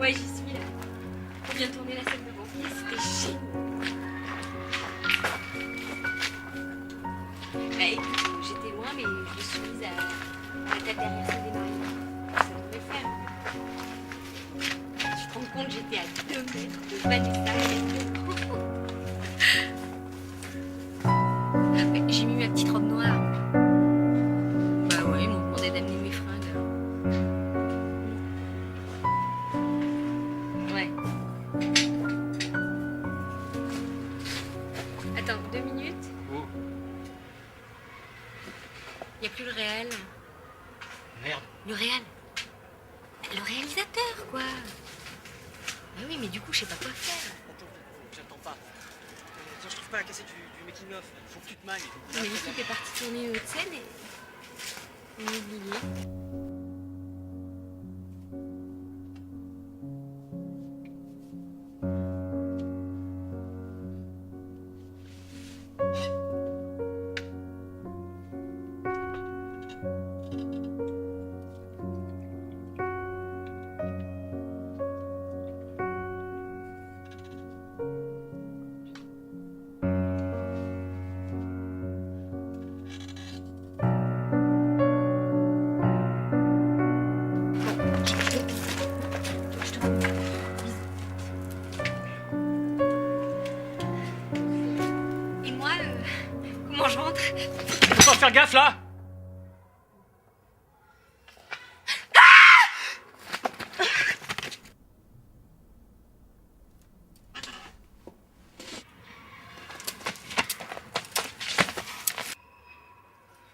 Ouais, j'y suis là. On vient de tourner la scène de mon fils, c'était génial. Bah écoute, j'étais loin, mais je me suis mise à la table derrière son démarrage. Ça devait le faire. Tu te rends compte, j'étais à 2 mètres de Vanessa et j'ai mis ma petite robe noire. Bah ouais, ils m'ont demandé d'amener mes fringues. Ouais. Attends, 2 minutes. Oh. Y a plus le réel. Merde. Le réel. Le réalisateur, quoi. Mais oui, mais du coup, je sais pas quoi faire. Attends, j'attends pas. Tiens, je trouve pas la cassette du making of. Faut que tu te mailles. Mais l'équipe est partie tourner une autre scène et on a oublié. Et moi, comment je rentre? Faut pas faire gaffe là.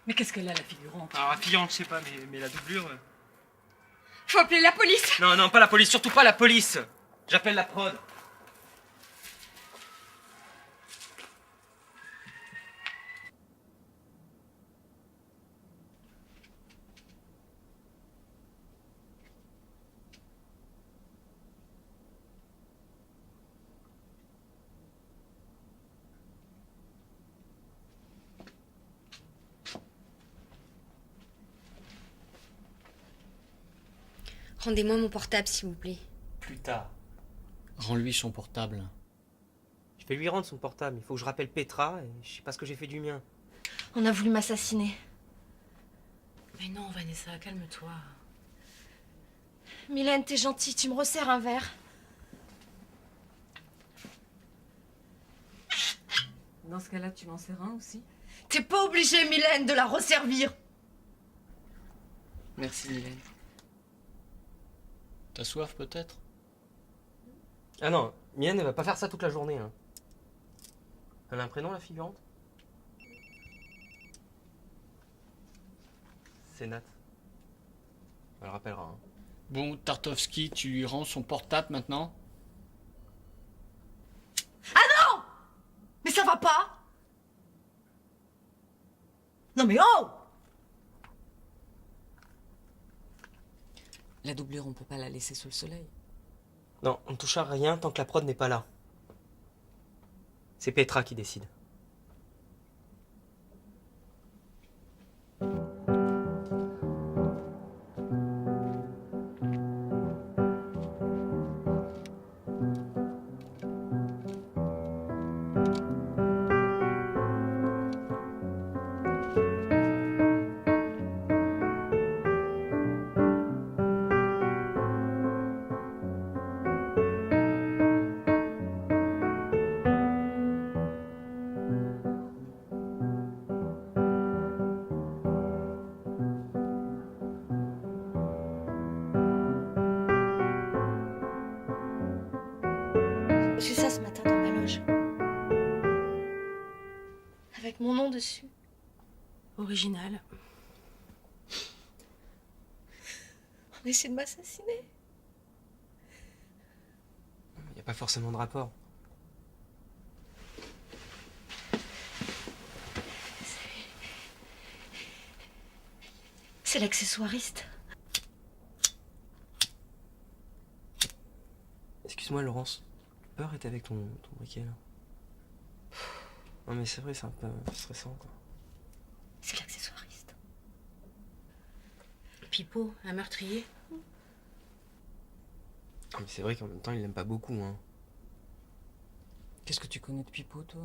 Mais qu'est-ce qu'elle a, la figurante? Alors la figurante, je sais pas, mais la doublure. Faut appeler la police. Non, non, pas la police, surtout pas la police. J'appelle la prod. Rendez-moi mon portable, s'il vous plaît. Plus tard. Rends-lui son portable. Je vais lui rendre son portable. Il faut que je rappelle Petra et je sais pas ce que j'ai fait du mien. On a voulu m'assassiner. Mais non, Vanessa, calme-toi. Mylène, t'es gentille, tu me resserres un verre. Dans ce cas-là, tu m'en sers un aussi? T'es pas obligée, Mylène, de la resservir. Merci, Mylène. T'as soif, peut-être? Ah non, Mylène, elle va pas faire ça toute la journée. Hein. Elle a un prénom, la figurante? C'est Nat. Elle le rappellera. Hein. Bon, Tartovsky, tu lui rends son portable maintenant? Mais ça va pas! Non mais oh! La doublure, on peut pas la laisser sous le soleil. Non, on ne touche à rien tant que la prod n'est pas là. C'est Petra qui décide. J'ai ça ce matin dans ma loge. Avec mon nom dessus. Original. On essaie de m'assassiner. Il n'y a pas forcément de rapport. C'est l'accessoiriste. Excuse-moi, Laurence. Tu peux arrêter avec ton briquet là? Non mais c'est vrai, c'est un peu stressant quoi. C'est l'accessoiriste. Pipo, un meurtrier? Mais c'est vrai qu'en même temps, il l'aime pas beaucoup, hein. Qu'est-ce que tu connais de Pipo, toi?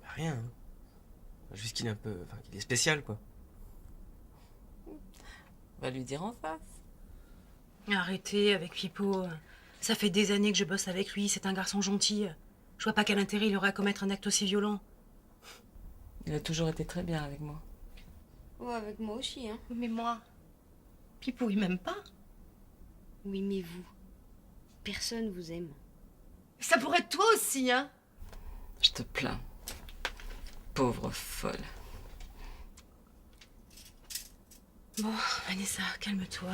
Bah, rien, hein. Juste qu'il est un peu... Enfin, qu'il est spécial, quoi. Va lui dire en face. Arrêtez avec Pipo. Ça fait des années que je bosse avec lui, c'est un garçon gentil. Je vois pas quel intérêt il aurait à commettre un acte aussi violent. Il a toujours été très bien avec moi. Oh, avec moi aussi, hein. Mais moi, Pipo, il m'aime pas. Oui, mais vous. Personne vous aime. Ça pourrait être toi aussi, hein. Je te plains. Pauvre folle. Bon, Vanessa, calme-toi.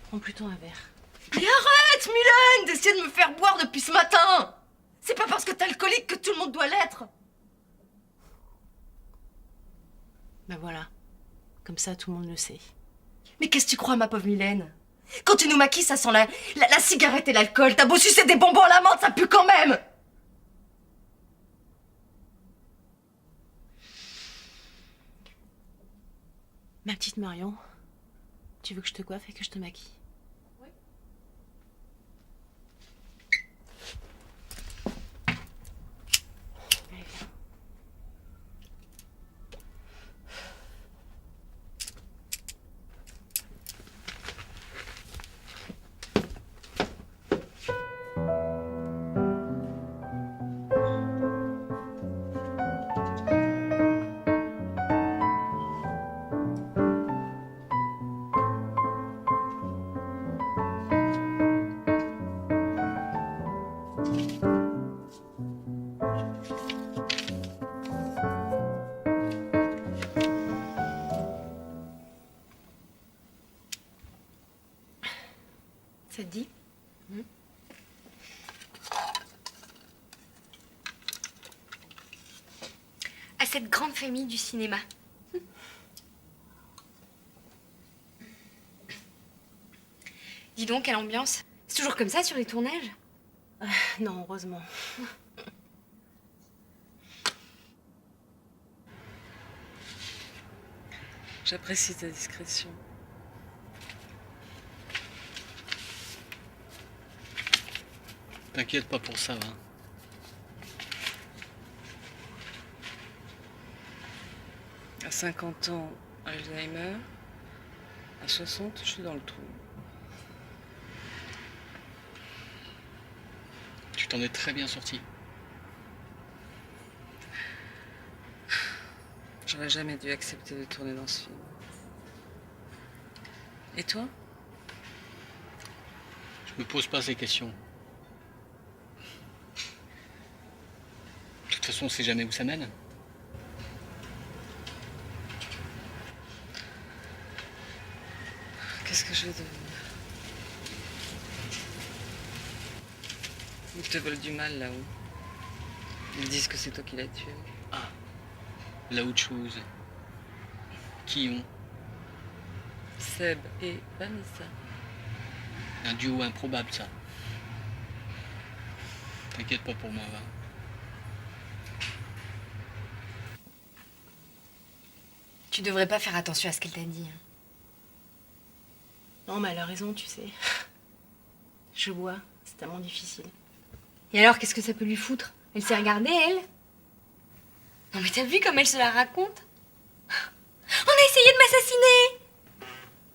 Prends plutôt un verre. Mais arrête, Mylène, d'essayer de me faire boire depuis ce matin. C'est pas parce que t'es alcoolique que tout le monde doit l'être. Ben voilà. Comme ça, tout le monde le sait. Mais qu'est-ce que tu crois, ma pauvre Mylène? Quand tu nous maquilles, ça sent la cigarette et l'alcool. T'as beau sucer des bonbons à la menthe, ça pue quand même. Ma petite Marion, tu veux que je te coiffe et que je te maquille? Oui. Allez, viens. Ça te dit? À cette grande famille du cinéma. Dis donc, quelle ambiance. C'est toujours comme ça sur les tournages? Non, heureusement. J'apprécie ta discrétion. T'inquiète pas pour ça, hein. À 50 ans, Alzheimer. À 60, je suis dans le trou. Tu t'en es très bien sorti. J'aurais jamais dû accepter de tourner dans ce film. Et toi? Je me pose pas ces questions. De toute façon, on sait jamais où ça mène. Qu'est-ce que je vais devenir? Ils te veulent du mal là-haut. Ils disent que c'est toi qui l'as tué. Ah, là autre chose. Qui ont Seb et Vanessa. un duo improbable, ça. T'inquiète pas pour moi, va. Tu devrais pas faire attention à ce qu'elle t'a dit. Hein. Non, mais elle a raison, tu sais. Je vois, c'est tellement difficile. Et alors, qu'est-ce que ça peut lui foutre? Elle s'est regardée, elle? Non, mais t'as vu comme elle se la raconte? On a essayé de m'assassiner!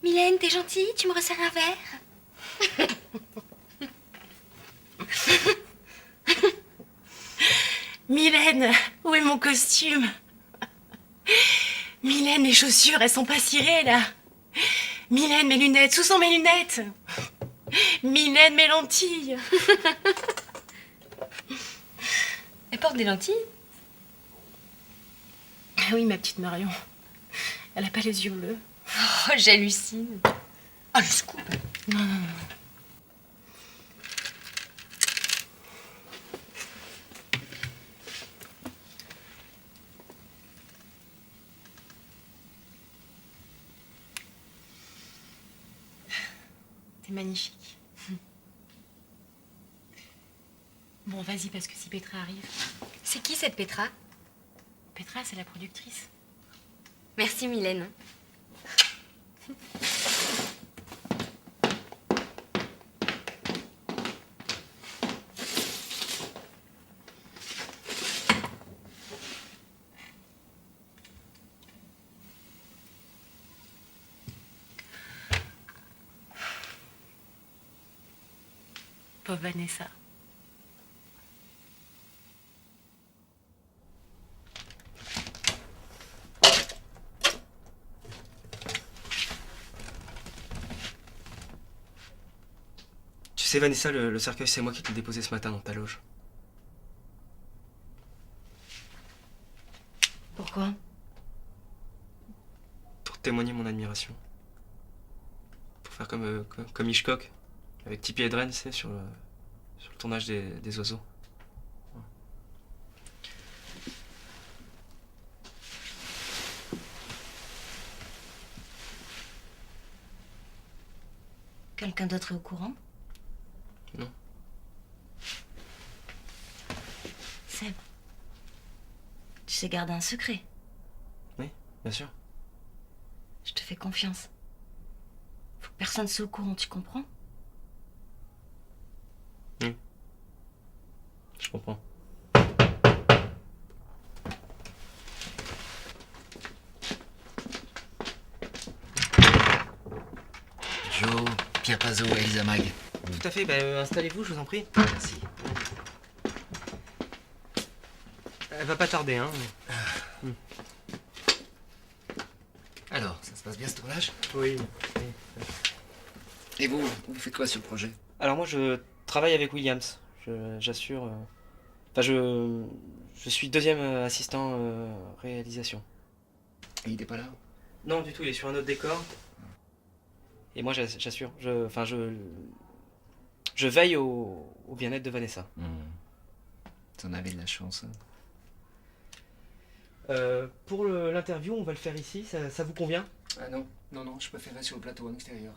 Mylène, t'es gentille, tu me resserres un verre? Mylène, où est mon costume? Mylène, mes chaussures, elles sont pas cirées, là. Mylène, mes lunettes, où sont mes lunettes? Mylène, mes lentilles. Elle porte des lentilles? Ah oui, ma petite Marion. Elle a pas les yeux bleus. Oh, j'hallucine. Oh, le scoop. Non, non, non. T'es magnifique. Bon, vas-y, parce que si Petra arrive... C'est qui cette Petra? Petra, c'est la productrice. Merci, Mylène. Pauvre Vanessa. Tu sais, Vanessa, le cercueil, c'est moi qui te l'ai déposé ce matin dans ta loge. Pourquoi? Pour témoigner mon admiration. Pour faire comme Hitchcock, avec Tippi Hedren, tu sais, sur le tournage des oiseaux. Quelqu'un d'autre est au courant? Non. Seb, tu sais garder un secret. Oui, bien sûr. Je te fais confiance. Faut que personne soit au courant, tu comprends? Je comprends. Joe, Pierre Pazot, Elisa Mag. Tout à fait, installez-vous, je vous en prie. Merci. Elle va pas tarder, hein. Alors, ça se passe bien ce tournage? Oui. Et vous faites quoi sur le projet? Alors moi, je travaille avec Williams. J'assure... Enfin, je suis deuxième assistant réalisation. Et il est pas là? Non, du tout, il est sur un autre décor. Et moi, j'assure. Je veille au bien-être de Vanessa. T'en avais de la chance. Hein. Pour l'interview, on va le faire ici. Ça vous convient? Ah non, je préférerais sur le plateau en extérieur.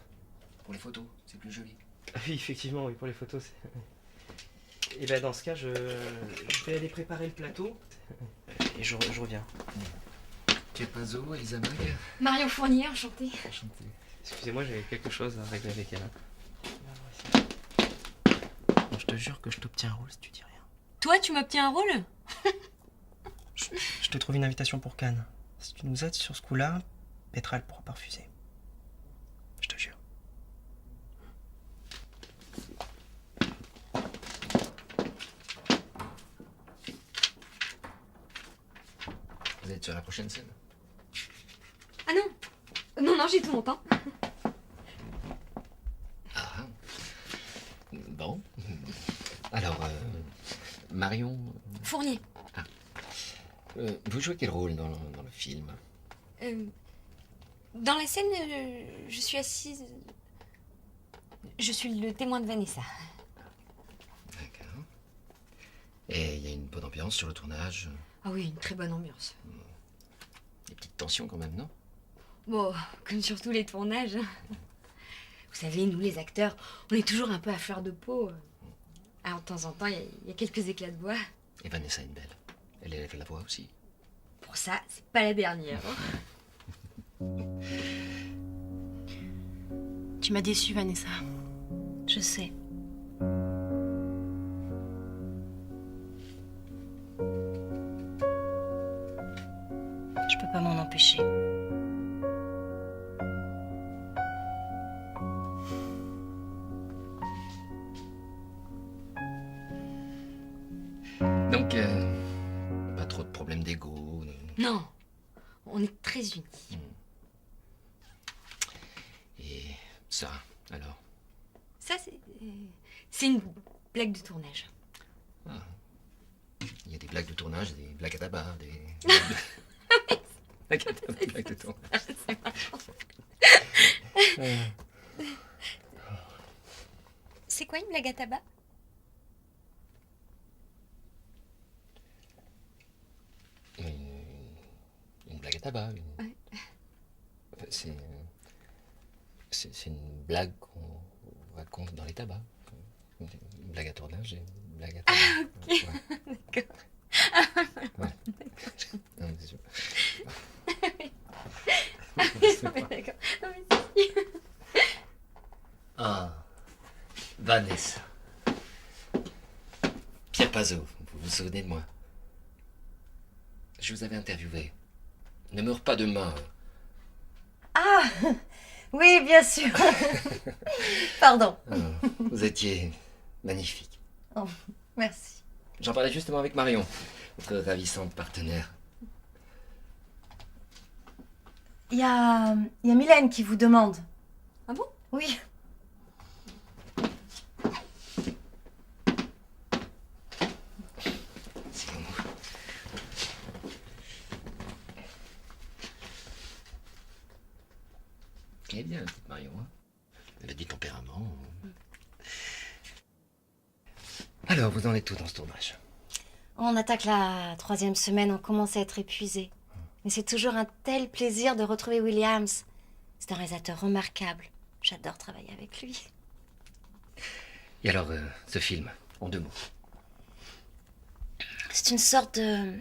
Pour les photos, c'est plus joli. Ah oui, effectivement, oui, pour les photos. Et ben dans ce cas, je vais aller préparer le plateau. Et je reviens. Pierre Pazot, Elisa Mag. Marion Fournier, enchantée. Enchanté. Excusez-moi, j'avais quelque chose à régler avec elle. Bon, je te jure que je t'obtiens un rôle si tu dis rien. Toi, tu m'obtiens un rôle? Je te trouve une invitation pour Cannes. Si tu nous aides sur ce coup-là, Petra, elle pourra pas refuser. Je te jure. Vous êtes sur la prochaine scène? Ah non. Non, j'ai tout mon temps. Ah. Bon. Alors, Marion... Fournier. vous jouez quel rôle dans le film? Dans la scène, je suis assise... Je suis le témoin de Vanessa. D'accord. Et il y a une bonne ambiance sur le tournage? Ah oui, une très bonne ambiance. Des petites tensions quand même, non? Bon, comme sur tous les tournages. Vous savez, nous les acteurs, on est toujours un peu à fleur de peau. Alors de temps en temps, il y a quelques éclats de voix. Et Vanessa est belle. Elle élève la voix aussi. Pour ça, c'est pas la dernière. Tu m'as déçue, Vanessa. Je sais. Je peux pas m'en empêcher. Donc, pas trop de problèmes d'ego. Non, on est très unis. Et ça, alors? Ça, c'est une blague de tournage. Il y a des blagues de tournage, des blagues à tabac, des... blagues à tabac, blagues de tournage. C'est quoi une blague à tabac? Une blague à tabac. Ouais. Enfin, c'est une blague qu'on raconte dans les tabacs. Une blague à tournage et une blague à tabac. Ok, Ouais. d'accord. Ouais. Non, mais c'est sûr. D'accord. Non, mais si. Ah, Vanessa. Pierre Pazot, vous vous souvenez de moi? Je vous avais interviewé. Ne meurs pas demain. Ah oui, bien sûr. Pardon. Vous étiez Magnifique. Oh, merci. J'en parlais justement avec Marion, votre ravissante partenaire. Il y a Mylène qui vous demande. Ah bon? Oui. C'est bon. Elle est bien, la petite Marion. Hein. Elle a du tempérament. Alors, vous en êtes tout dans ce tournage? On attaque la 3e semaine, on commence à être épuisé. Mais c'est toujours un tel plaisir de retrouver Williams. C'est un réalisateur remarquable. J'adore travailler avec lui. Et alors, ce film, en 2 mots? C'est une sorte de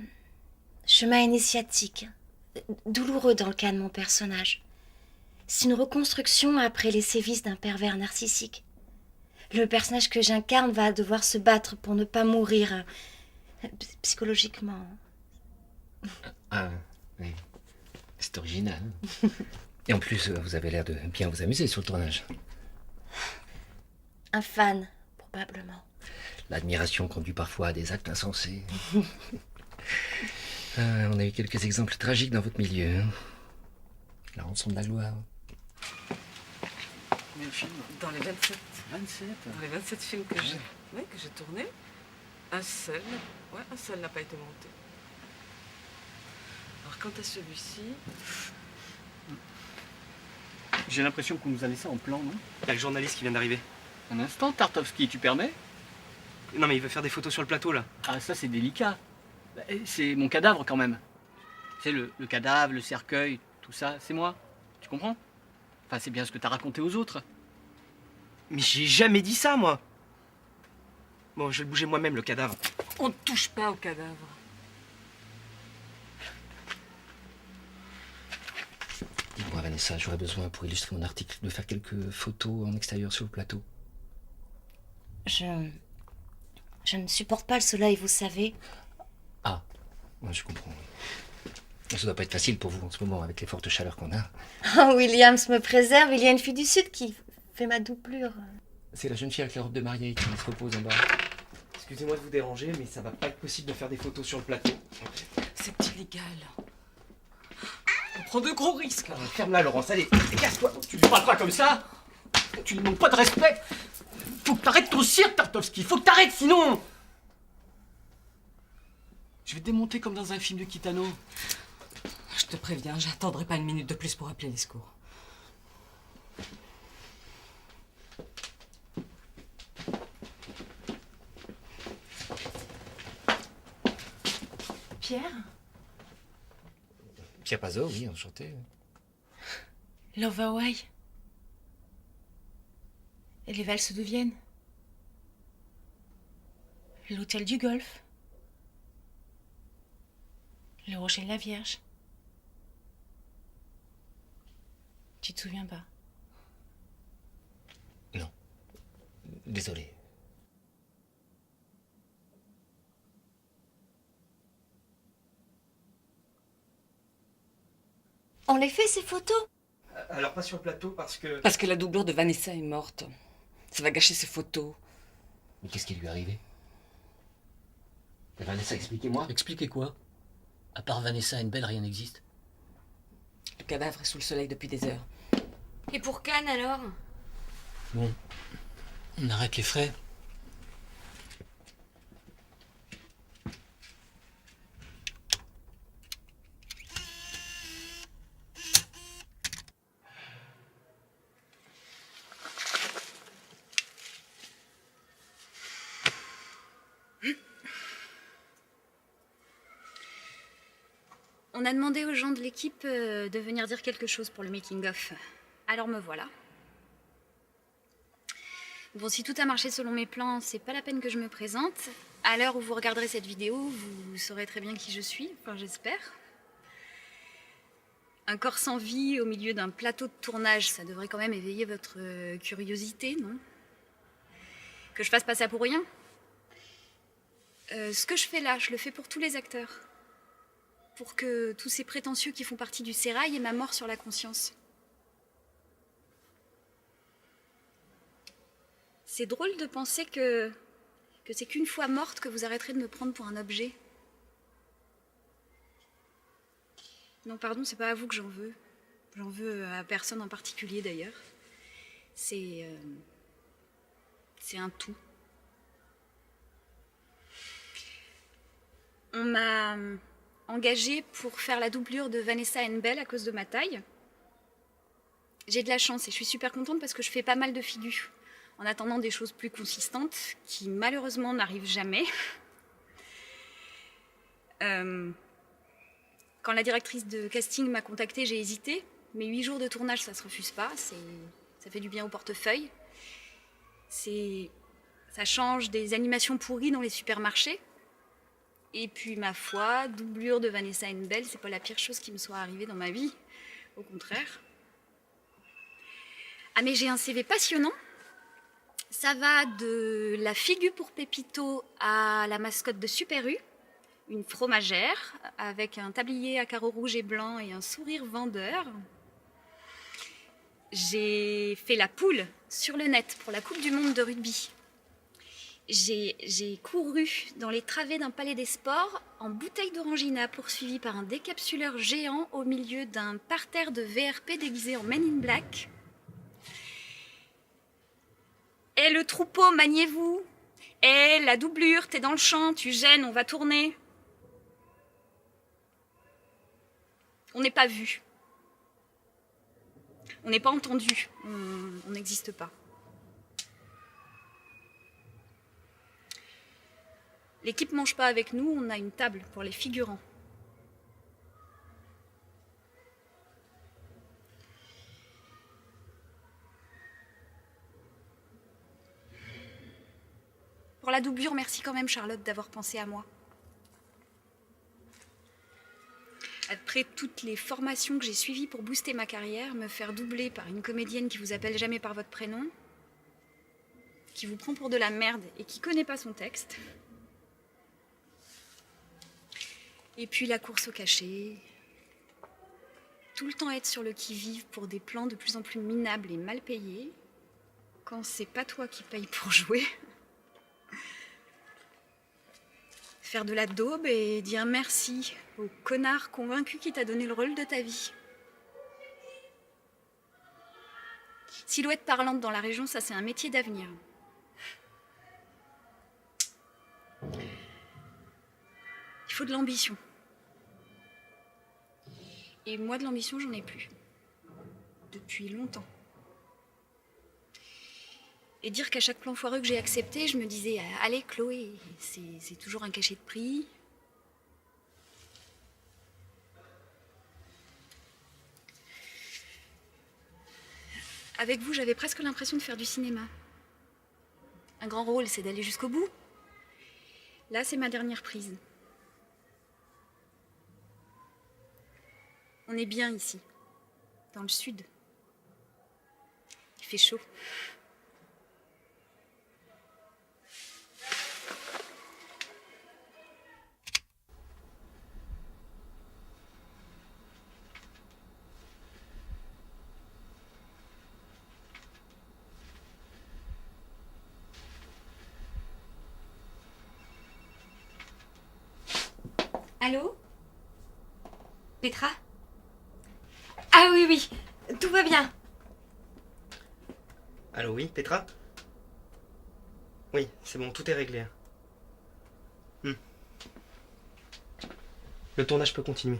chemin initiatique, douloureux dans le cas de mon personnage. C'est une reconstruction après les sévices d'un pervers narcissique. Le personnage que j'incarne va devoir se battre pour ne pas mourir psychologiquement. Ah, oui. C'est original. Et en plus, vous avez l'air de bien vous amuser sur le tournage. Un fan, probablement. L'admiration conduit parfois à des actes insensés. On a eu quelques exemples tragiques dans votre milieu. Hein. La rançon de la gloire. Mais le film Dans les 27. 27. Dans les 27 films que j'ai tournés, un seul n'a pas été monté. Alors quant à celui-ci, J'ai l'impression qu'on nous a laissé en plan, non? Il y a le journaliste qui vient d'arriver. Un instant, Tartovsky, tu permets? Non mais il veut faire des photos sur le plateau là. Ah, ça c'est délicat. Bah, c'est mon cadavre quand même. C'est le cadavre, le cercueil, tout ça, c'est moi. Tu comprends? Enfin, c'est bien ce que t'as raconté aux autres. Mais j'ai jamais dit ça moi. Bon, je vais le bouger moi-même le cadavre. on ne touche pas au cadavre. Dis-moi, Vanessa, j'aurais besoin pour illustrer mon article de faire quelques photos en extérieur sur le plateau. Je ne supporte pas le soleil, vous savez. Ah, ouais, je comprends. Ça doit pas être facile pour vous en ce moment avec les fortes chaleurs qu'on a. Oh, Williams me préserve, il y a une fille du Sud qui fait ma doublure. C'est la jeune fille avec la robe de mariée qui se repose en bas. Excusez-moi de vous déranger, mais ça va pas être possible de faire des photos sur le plateau. C'est illégal. On prend de gros risques. Ferme-la, Laurence, allez, casse-toi. Tu lui parles pas comme ça? Tu lui manques pas de respect? Faut que t'arrêtes ton cirque, Tartovsky, faut que t'arrêtes, sinon... Je vais te démonter comme dans un film de Kitano. Je te préviens, j'attendrai pas une minute de plus pour appeler les secours. Pierre? Pierre Pazot, oui, enchanté. Love Hawaii. Et les valses de Vienne. L'hôtel du Golfe. Le rocher de la Vierge. Tu te souviens pas? Non. Désolé. On les fait ces photos? Alors pas sur le plateau parce que... Parce que la doublure de Vanessa est morte. Ça va gâcher ses photos. Mais qu'est-ce qui lui est arrivé? Vanessa, expliquez-moi. Expliquez quoi? À part Vanessa et une belle, rien n'existe. Le cadavre est sous le soleil depuis des heures. Et pour Cannes alors? Bon, on arrête les frais. On a demandé aux gens de l'équipe de venir dire quelque chose pour le making-of. Alors me voilà. Bon, si tout a marché selon mes plans, c'est pas la peine que je me présente. À l'heure où vous regarderez cette vidéo, vous saurez très bien qui je suis, enfin j'espère. Un corps sans vie au milieu d'un plateau de tournage, ça devrait quand même éveiller votre curiosité, non? Que je fasse pas ça pour rien? Ce que je fais là, je le fais pour tous les acteurs. Pour que tous ces prétentieux qui font partie du sérail aient ma mort sur la conscience. C'est drôle de penser que c'est qu'une fois morte que vous arrêterez de me prendre pour un objet. Non, pardon, c'est pas à vous que j'en veux. J'en veux à personne en particulier d'ailleurs. C'est un tout. On m'a engagée pour faire la doublure de Vanessa Bell à cause de ma taille. J'ai de la chance et je suis super contente parce que je fais pas mal de figures en attendant des choses plus consistantes qui malheureusement n'arrivent jamais. Quand la directrice de casting m'a contactée, j'ai hésité. Mais 8 jours de tournage, ça se refuse pas. Ça fait du bien au portefeuille. Ça change des animations pourries dans les supermarchés. Et puis, ma foi, doublure de Vanessa Bell, c'est pas la pire chose qui me soit arrivée dans ma vie. Au contraire. Ah, mais j'ai un CV passionnant. Ça va de la figure pour Pépito à la mascotte de Super U, une fromagère avec un tablier à carreaux rouges et blancs et un sourire vendeur. J'ai fait la poule sur le net pour la Coupe du Monde de rugby. J'ai couru dans les travées d'un palais des sports en bouteille d'orangina poursuivi par un décapsuleur géant au milieu d'un parterre de VRP déguisé en Men in Black. Eh le troupeau, maniez-vous. Eh la doublure, t'es dans le champ, tu gênes, on va tourner. On n'est pas vu. On n'est pas entendu. On n'existe pas. L'équipe mange pas avec nous, on a une table pour les figurants. Pour la doublure, merci quand même Charlotte d'avoir pensé à moi. Après toutes les formations que j'ai suivies pour booster ma carrière, me faire doubler par une comédienne qui vous appelle jamais par votre prénom, qui vous prend pour de la merde et qui connaît pas son texte. Et puis la course au cachet. Tout le temps être sur le qui-vive pour des plans de plus en plus minables et mal payés, quand c'est pas toi qui payes pour jouer. Faire de la daube et dire merci au connard convaincu qui t'a donné le rôle de ta vie. Silhouette parlante dans la région, ça c'est un métier d'avenir. Il faut de l'ambition. Et moi de l'ambition, j'en ai plus. Depuis longtemps. Et dire qu'à chaque plan foireux que j'ai accepté, je me disais « Allez Chloé, c'est toujours un cachet de prix. » Avec vous, j'avais presque l'impression de faire du cinéma. Un grand rôle, c'est d'aller jusqu'au bout. Là, c'est ma dernière prise. On est bien ici, dans le sud. Il fait chaud. Allô? Petra? Ah oui, oui, tout va bien. Allô, oui, Petra? Oui, c'est bon, tout est réglé. Le tournage peut continuer.